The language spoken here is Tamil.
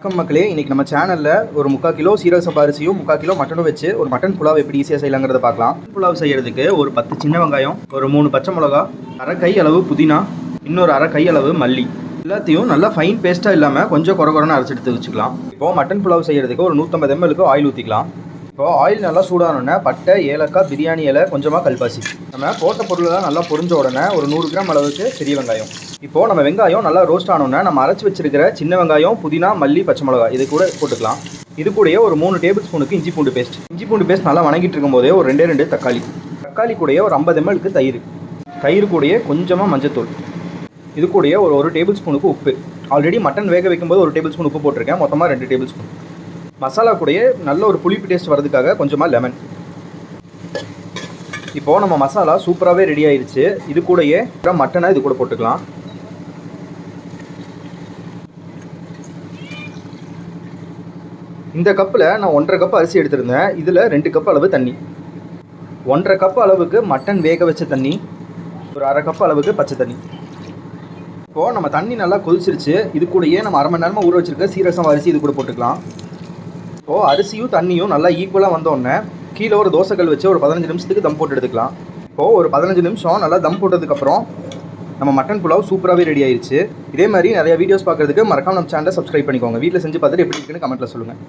வணக்கம் மக்களே, இன்றைக்கி நம்ம சேனலில் ஒரு 3/4 கிலோ சீரக சம்பா அரிசியும் 3/4 கிலோ மட்டனும் வச்சு ஒரு மட்டன் புலாவ் எப்படி ஈஸியாக செய்யலாங்கிறத பார்க்கலாம். புலாவ் செய்கிறதுக்கு ஒரு 10 சின்ன வெங்காயம், ஒரு 3 பச்சை மிளகா, அரை கை அளவு புதினா, இன்னொரு அரை கை அளவு மல்லி, எல்லாத்தையும் நல்லா ஃபைன் பேஸ்ட்டாக இல்லாமல் கொஞ்சம் குறன்னு அரைச்சி எடுத்து வச்சுக்கலாம். இப்போது மட்டன் புலாவ் செய்கிறதுக்கு ஒரு 150 ml ஆயில் ஊற்றிக்கலாம். இப்போது ஆயில் நல்லா சூடானோடனே பட்டை, ஏலக்காய், பிரியாணி இலை, கொஞ்சமாக கல்பாசி, நம்ம போட்ட பொருளெல்லாம் நல்லா பொரிஞ்ச உடனே ஒரு 100 கிராம் அளவுக்கு பெரிய வெங்காயம். இப்போது நம்ம வெங்காயம் நல்லா ரோஸ்ட் ஆனோன்னா நம்ம அரைச்சி வச்சிருக்கிற சின்ன வெங்காயம், புதினா, மல்லி, பச்சை மிளகா இது கூட போட்டுக்கலாம். இது கூடயே ஒரு 3 டேபிள் ஸ்பூனுக்கு இஞ்சி பூண்டு பேஸ்ட் நல்லா வணங்கிட்டு இருக்கும்போதே ஒரு 2 தக்காளி கூடயே ஒரு 50 ml தயிர் கூடயே கொஞ்சமாக மஞ்சத்தூள், இது கூடயே ஒரு 1 டேபிள் ஸ்பூனுக்கு உப்பு. ஆல்ரெடி மட்டன் வேக வைக்கும்போது 1 டேபிள் ஸ்பூன் உப்பு போட்டிருக்கேன், மொத்தமாக 2 டேபிள் ஸ்பூன். மசாலா கூடயே நல்ல ஒரு புளிப்பு டேஸ்ட் வரதுக்காக கொஞ்சமாக லெமன். இப்போது நம்ம மசாலா சூப்பராகவே ரெடி ஆயிடுச்சு. இது கூடயே மட்டனை இது கூட போட்டுக்கலாம். இந்த கப்பில் நான் 1.5 கப் அரிசி எடுத்திருந்தேன். இதில் 2 கப் அளவு தண்ணி, 1.5 கப் அளவுக்கு மட்டன் வேக வச்ச தண்ணி, ஒரு அரை கப் அளவுக்கு பச்சை தண்ணி. இப்போது நம்ம தண்ணி நல்லா கொதிச்சிருச்சு. இது கூடயே நம்ம அரை மணி நேரமாக ஊற வச்சுருக்க சீரக சம்பா அரிசி இது கூட போட்டுக்கலாம். இப்போது அரிசியும் தண்ணியும் நல்லா ஈக்குவலாக வந்தோடனே கீழே ஒரு தோசைக்கல் வச்சு ஒரு 15 நிமிஷத்துக்கு தம் போட்டு எடுத்துக்கலாம். இப்போது ஒரு 15 நிமிஷம் நல்லா தம் போட்டதுக்கப்புறம் நம்ம மட்டன் புலாவ் சூப்பராகவே ரெடி ஆயிடுச்சு. இதே மாதிரி நிறைய வீடியோஸ் பார்க்குறதுக்கு மறக்காம நம்ம சேனலை சப்ஸ்கிரைப் பண்ணிக்கோங்க. வீட்டில் செஞ்சு பார்த்துட்டு எப்படி இருக்குன்னு கமெண்ட்டில் சொல்லுங்கள்.